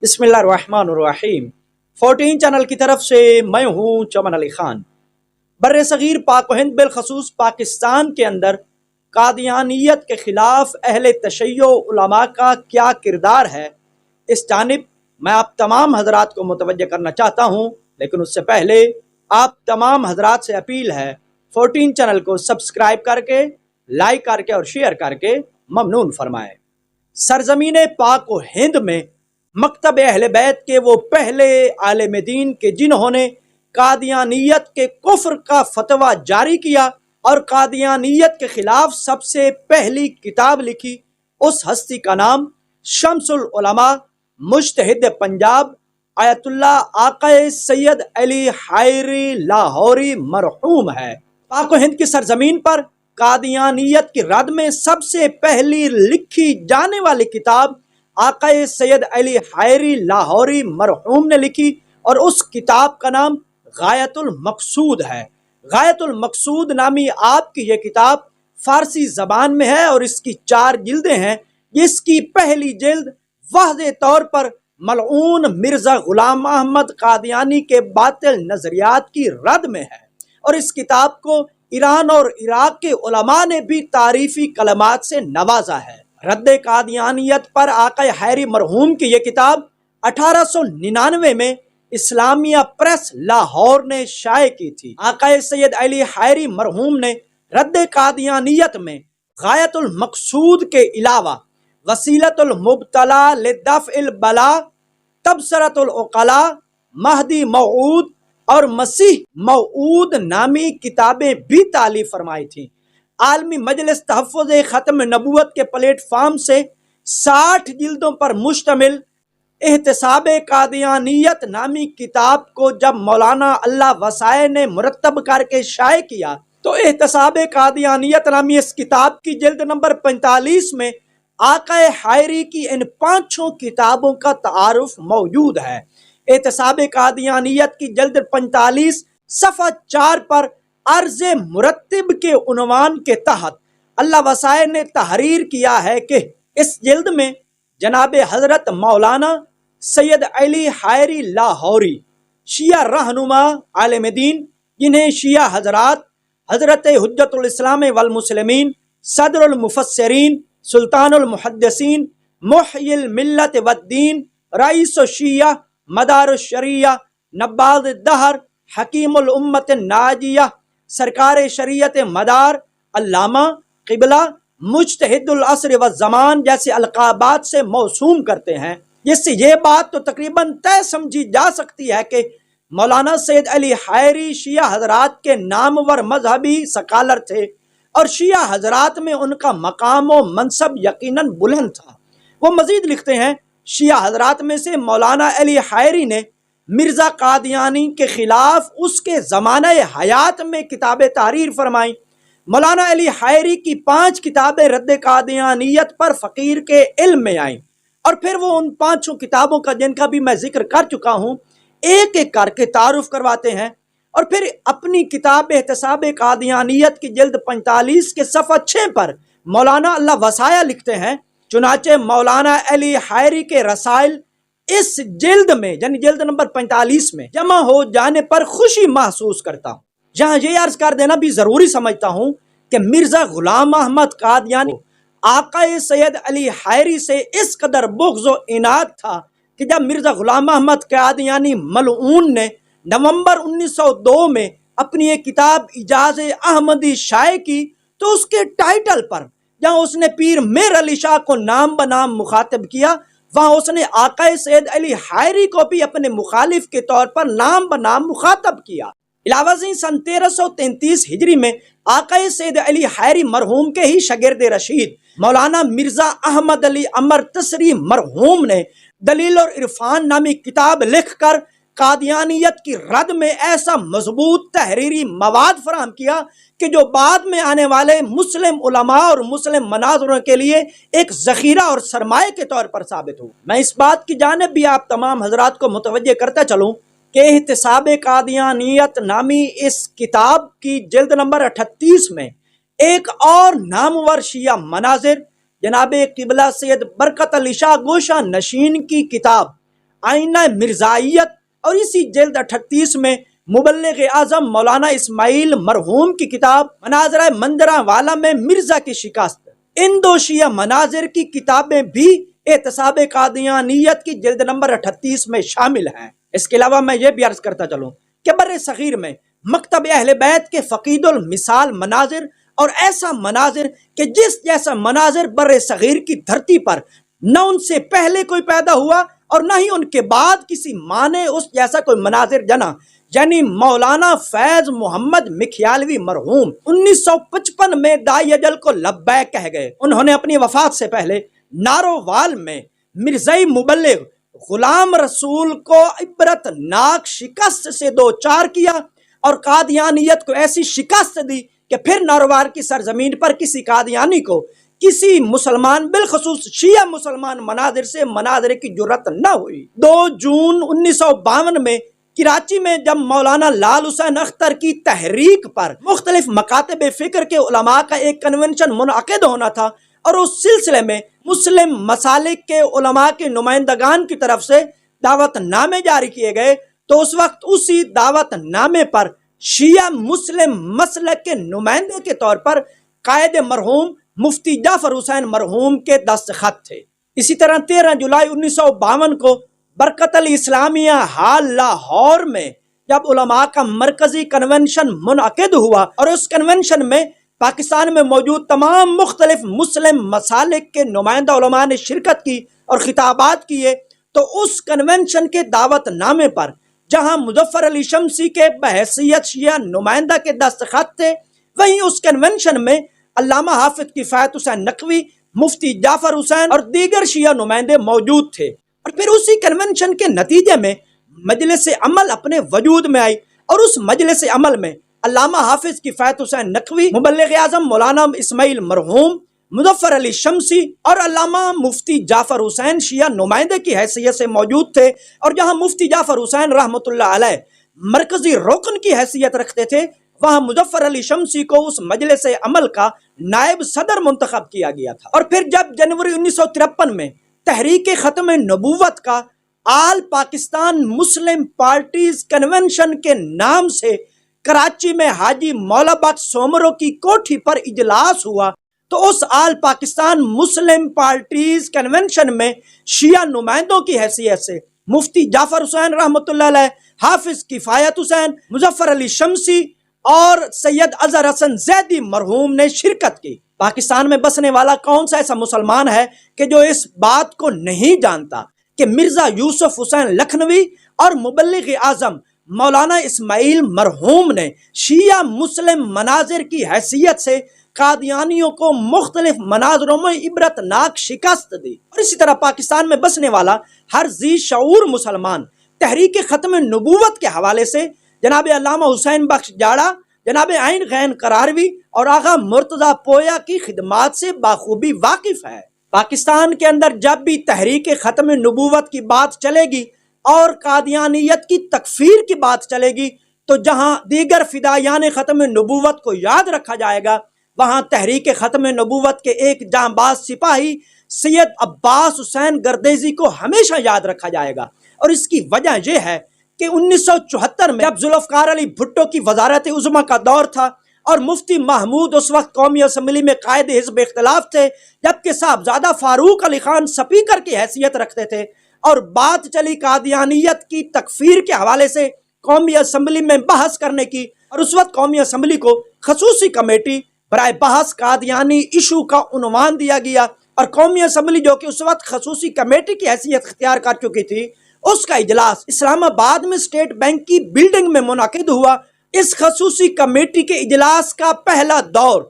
بسم اللہ الرحمن الرحیم 14 چینل کی طرف سے میں ہوں چمن علی خان۔ بر صغیر پاک و ہند بالخصوص پاکستان کے اندر قادیانیت کے خلاف اہل تشیع علماء کا کیا کردار ہے، اس جانب میں آپ تمام حضرات کو متوجہ کرنا چاہتا ہوں، لیکن اس سے پہلے آپ تمام حضرات سے اپیل ہے 14 چینل کو سبسکرائب کر کے، لائک کر کے اور شیئر کر کے ممنون فرمائیں۔ سرزمین پاک و ہند میں مکتب اہل بیت کے وہ پہلے عالم دین کے جنہوں نے قادیانیت کے کفر کا فتویٰ جاری کیا اور قادیانیت کے خلاف سب سے پہلی کتاب لکھی، اس ہستی کا نام شمس العلماء مجتہد پنجاب آیت اللہ آقا سید علی حائری لاہوری مرحوم ہے۔ پاک و ہند کی سرزمین پر قادیانیت کی رد میں سب سے پہلی لکھی جانے والی کتاب آقا سید علی حائری لاہوری مرحوم نے لکھی، اور اس کتاب کا نام غایت المقصود ہے۔ غایت المقصود نامی آپ کی یہ کتاب فارسی زبان میں ہے اور اس کی 4 جلدیں ہیں۔ اس کی پہلی جلد واضح طور پر ملعون مرزا غلام احمد قادیانی کے باطل نظریات کی رد میں ہے، اور اس کتاب کو ایران اور عراق کے علماء نے بھی تعریفی کلمات سے نوازا ہے۔ رد قادیانیت پر آقا حائری مرحوم کی یہ کتاب 1899 میں اسلامیہ پریس لاہور نے شائع کی تھی۔ آقا سید علی حائری مرحوم نے رد قادیانیت میں غایت المقصود کے علاوہ وسیلۃ المبتلا لدفع البلاء، تبصرۃ العقلاء، مہدی موعود اور مسیح موعود نامی کتابیں بھی تالیف فرمائی تھیں۔ عالمی مجلس تحفظ ختم نبوت کے پلیٹ فارم سے 60 جلدوں پر مشتمل احتساب قادیانیت نامی کتاب کو جب مولانا اللہ وسائے نے مرتب کر کے شائع کیا تو احتساب قادیانیت نامی اس کتاب کی جلد نمبر 45 میں آقا حائری کی ان 5 کتابوں کا تعارف موجود ہے۔ احتساب قادیانیت کی جلد 45 صفحہ 4 پر عرض مرتب کے عنوان کے تحت اللہ وسائے نے تحریر کیا ہے کہ اس جلد میں جناب حضرت مولانا سید علی حائری لاہوری شیعہ رہنما عالم دین، جنہیں شیعہ حضرات حضرت حجت الاسلام والمسلمین، صدر المفسرین، سلطان المحدثین، محیی الملت والدین، رئیس الشیعہ، مدار الشریعہ، نباض الدہر، حکیم الامت الناجیہ، سرکار شریعت مدار، علامہ، قبلہ، مجتہد العصر والزمان جیسے القابات سے موسوم کرتے ہیں، جس سے یہ بات تو تقریباً طے سمجھی جا سکتی ہے کہ مولانا سید علی حائری شیعہ حضرات کے نامور مذہبی سکالر تھے، اور شیعہ حضرات میں ان کا مقام و منصب یقیناً بلند تھا۔ وہ مزید لکھتے ہیں، شیعہ حضرات میں سے مولانا علی حائری نے مرزا قادیانی کے خلاف اس کے زمانہ حیات میں کتابیں تحریر فرمائیں۔ مولانا علی حائری کی 5 کتابیں رد قادیانیت پر فقیر کے علم میں آئیں، اور پھر وہ ان 5 کتابوں کا، جن کا بھی میں ذکر کر چکا ہوں، ایک ایک کر کے تعارف کرواتے ہیں، اور پھر اپنی کتاب احتساب قادیانیت کی جلد 45 کے صفحہ 6 پر مولانا اللہ وسائے لکھتے ہیں، چنانچہ مولانا علی حائری کے رسائل اس جلد میں، یعنی جلد نمبر 45 میں جمع ہو جانے پر خوشی محسوس کرتا ہوں۔ یہاں یہ عرض کر دینا بھی ضروری سمجھتا ہوں کہ مرزا غلام احمد قادیانی آقا سید علی حائری سے اس قدر بغض و عناد تھا کہ جب مرزا غلام احمد قادیانی ملعون نے نومبر 1902 میں اپنی ایک کتاب اعجاز احمدی شائع کی تو اس کے ٹائٹل پر جہاں اس نے پیر میر علی شاہ کو نام بنام مخاطب کیا، وہاں اس نے آقا سید علی حائری کو بھی اپنے مخالف کے طور پر نام بنام مخاطب کیا۔ علاوہ ازیں سن 1333 ہجری میں آقا سید علی حائری مرحوم کے ہی شاگرد رشید مولانا مرزا احمد علی عمر تسری مرحوم نے دلیل اور عرفان نامی کتاب لکھ کر قادیانیت کی رد میں ایسا مضبوط تحریری مواد فراہم کیا کہ جو بعد میں آنے والے مسلم علماء اور مسلم مناظروں کے لیے ایک ذخیرہ اور سرمایہ کے طور پر ثابت ہو۔ میں اس بات کی جانب بھی آپ تمام حضرات کو متوجہ کرتا چلوں کہ احتساب قادیانیت نامی اس کتاب کی جلد نمبر 38 میں ایک اور نامور شیعہ مناظر جناب قبلہ سید برکت علی شاہ گوشہ نشین کی کتاب آئینہ مرزائیت اور اسی جلد 38 میں مبلغ اعظم مولانا اسماعیل مرحوم کی کتاب مناظرہ مندرہ والا میں مرزا کی شکست، ان دو شیعہ مناظر کی کتابیں بھی اعتصاب قادیانیت کی جلد نمبر 38 میں شامل ہیں۔ اس کے علاوہ میں یہ بھی عرض کرتا چلوں کہ بر صغیر میں مکتب اہل بیت کے فقید المثال مناظر اور ایسا مناظر کہ جس جیسا مناظر بر صغیر کی دھرتی پر نہ ان سے پہلے کوئی پیدا ہوا اور نہ ہی ان کے بعد کسی ماں نے اس جیسا کوئی مناظر جنا، یعنی مولانا فیض محمد مکھیالوی مرحوم 1955 میں داعی اجل کو لبیک کہہ گئے۔ انہوں نے اپنی وفات سے پہلے نارووال میں مرزائی مبلغ غلام رسول کو عبرت ناک شکست سے دوچار کیا اور قادیانیت کو ایسی شکست دی کہ پھر نارووال کی سرزمین پر کسی قادیانی کو کسی مسلمان بالخصوص شیعہ مسلمان مناظر سے مناظر کی جرت نہ ہوئی۔ 2 جون 1952 میں کراچی میں جب مولانا لال حسین اختر کی تحریک پر مختلف مکاتب فکر کے علماء کا ایک کنونشن منعقد ہونا تھا اور اس سلسلے میں مسلم مسالک کے علماء کے نمائندگان کی طرف سے دعوت نامے جاری کیے گئے، تو اس وقت اسی دعوت نامے پر شیعہ مسلم مسلک کے نمائندے کے طور پر قائد مرحوم مفتی جعفر حسین مرحوم کے دستخط تھے۔ اسی طرح 13 جولائی 1952 کو برکت الاسلامیہ ہال لاہور میں جب علماء کا مرکزی کنونشن منعقد ہوا اور اس کنونشن میں پاکستان میں موجود تمام مختلف مسلم مسالک کے نمائندہ علماء نے شرکت کی اور خطابات کیے، تو اس کنونشن کے دعوت نامے پر جہاں مظفر علی شمسی کے بحیثیت شیعہ نمائندہ کے دستخط تھے، وہیں اس کنونشن میں علامہ حافظ کفایت حسین نقوی، مفتی جعفر حسین اور دیگر شیعہ نمائندے موجود تھے۔ اور پھر اسی کنونشن کے نتیجے میں مجلس عمل اپنے وجود میں آئی اور اس مجلس عمل میں علامہ حافظ کفایت حسین نقوی، مبلغ اعظم مولانا اسماعیل مرحوم، مظفر علی شمسی اور علامہ مفتی جعفر حسین شیعہ نمائندے کی حیثیت سے موجود تھے، اور جہاں مفتی جعفر حسین رحمۃ اللہ علیہ مرکزی رکن کی حیثیت رکھتے تھے، وہاں مظفر علی شمسی کو اس مجلس عمل کا نائب صدر منتخب کیا گیا تھا۔ اور پھر جب جنوری 1953 میں تحریک ختم نبوت کا آل پاکستان مسلم پارٹیز کنونشن کے نام سے کراچی میں حاجی مولا بخش سومرو کی کوٹھی پر اجلاس ہوا، تو اس آل پاکستان مسلم پارٹیز کنونشن میں شیعہ نمائندوں کی حیثیت سے مفتی جعفر حسین رحمۃ اللہ علیہ، حافظ کفایت حسین، مظفر علی شمسی اور سید اظہر حسن زیدی مرحوم نے شرکت کی۔ پاکستان میں بسنے والا کون سا ایسا مسلمان ہے کہ جو اس بات کو نہیں جانتا کہ مرزا یوسف حسین لکھنوی اور مبلغ اعظم مولانا اسماعیل مرحوم نے شیعہ مسلم مناظر کی حیثیت سے قادیانیوں کو مختلف مناظروں میں عبرت ناک شکست دی۔ اور اسی طرح پاکستان میں بسنے والا ہر ذی شعور مسلمان تحریک ختم نبوت کے حوالے سے جناب علامہ حسین بخش جاڑا، جناب عین غین قراروی اور آغا مرتضیٰ پویا کی خدمات سے بخوبی واقف ہے۔ پاکستان کے اندر جب بھی تحریک ختم نبوت کی بات چلے گی اور قادیانیت کی تکفیر کی بات چلے گی، تو جہاں دیگر فدائیان ختم نبوت کو یاد رکھا جائے گا، وہاں تحریک ختم نبوت کے ایک جانباز سپاہی سید عباس حسین گردیزی کو ہمیشہ یاد رکھا جائے گا۔ اور اس کی وجہ یہ ہے کہ 1974 میں جب ذوالفقار علی بھٹو کی وزارت عظمیٰ کا دور تھا اور مفتی محمود اس وقت قومی اسمبلی میں قائد حزب اختلاف تھے، جبکہ صاحبزادہ فاروق علی خان سپیکر کی حیثیت رکھتے تھے، اور بات چلی قادیانیت کی تکفیر کے حوالے سے قومی اسمبلی میں بحث کرنے کی، اور اس وقت قومی اسمبلی کو خصوصی کمیٹی برائے بحث قادیانی ایشو کا عنوان دیا گیا، اور قومی اسمبلی جو کہ اس وقت خصوصی کمیٹی کی حیثیت اختیار کر چکی تھی، اس کا اجلاس اسلام آباد میں اسٹیٹ بینک کی بلڈنگ میں منعقد ہوا۔ اس خصوصی کمیٹی کے اجلاس کا پہلا دور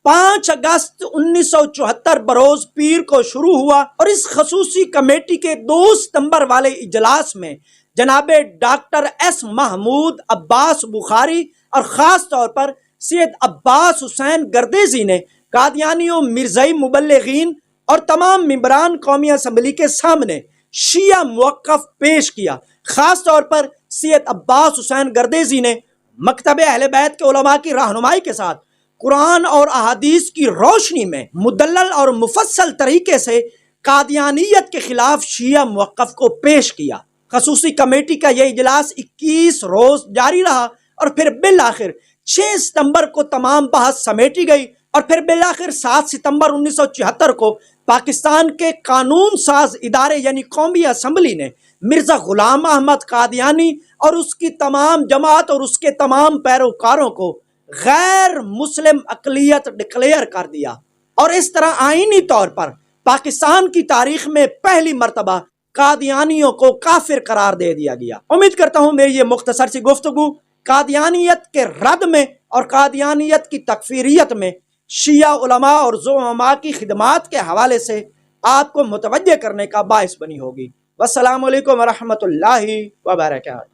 5 اگست 1974 بروز پیر کو شروع ہوا، اور اس خصوصی کمیٹی کے 2 ستمبر والے اجلاس میں جناب ڈاکٹر ایس محمود عباس بخاری اور خاص طور پر سید عباس حسین گردیزی نے قادیانیوں، مرزائی مبلغین اور تمام ممبران قومی اسمبلی کے سامنے شیعہ موقف پیش کیا۔ خاص طور پر سید عباس حسین گردیزی نے مکتب اہل بیت کے علماء کی رہنمائی کے ساتھ قرآن اور احادیث کی روشنی میں مدلل اور مفصل طریقے سے قادیانیت کے خلاف شیعہ موقف کو پیش کیا۔ خصوصی کمیٹی کا یہ اجلاس 21 روز جاری رہا اور پھر بالآخر 6 ستمبر کو تمام بحث سمیٹی گئی اور پھر بالآخر 7 ستمبر 1974 کو پاکستان کے قانون ساز ادارے یعنی قومی اسمبلی نے مرزا غلام احمد قادیانی اور اس کی تمام جماعت اور اس کے تمام پیروکاروں کو غیر مسلم اقلیت ڈکلیئر کر دیا، اور اس طرح آئینی طور پر پاکستان کی تاریخ میں پہلی مرتبہ قادیانیوں کو کافر قرار دے دیا گیا۔ امید کرتا ہوں میری یہ مختصر سی گفتگو قادیانیت کے رد میں اور قادیانیت کی تکفیریت میں شیعہ علماء اور زعماء کی خدمات کے حوالے سے آپ کو متوجہ کرنے کا باعث بنی ہوگی۔ والسلام علیکم ورحمۃ اللہ وبرکاتہ۔